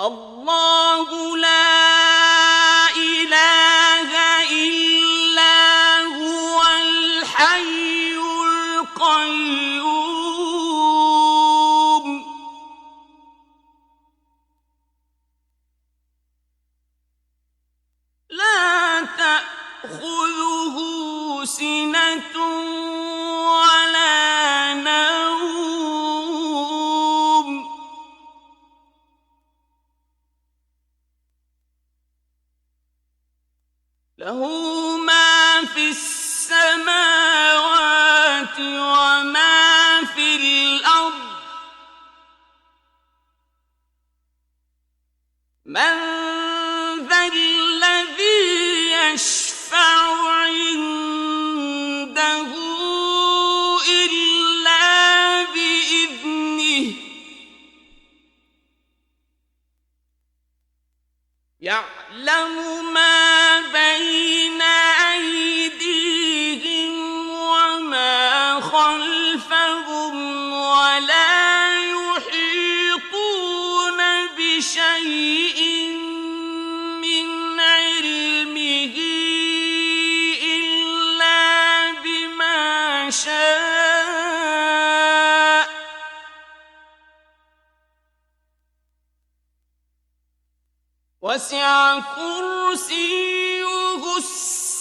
الله لا إله إلا هو الحي القيوم لا تأخذه سنة ولا نوم له ما في السماوات وما في الأرض من ذا الذي يشفع عنده إلا بإذنه يعلم ما بين أيديهم وما خلفهم ولا يحيطون بشيء من علمه إلا بما شاء وسع كرسيه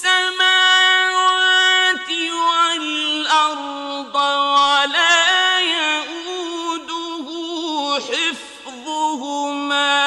السماوات والأرض ولا يئوده حفظهما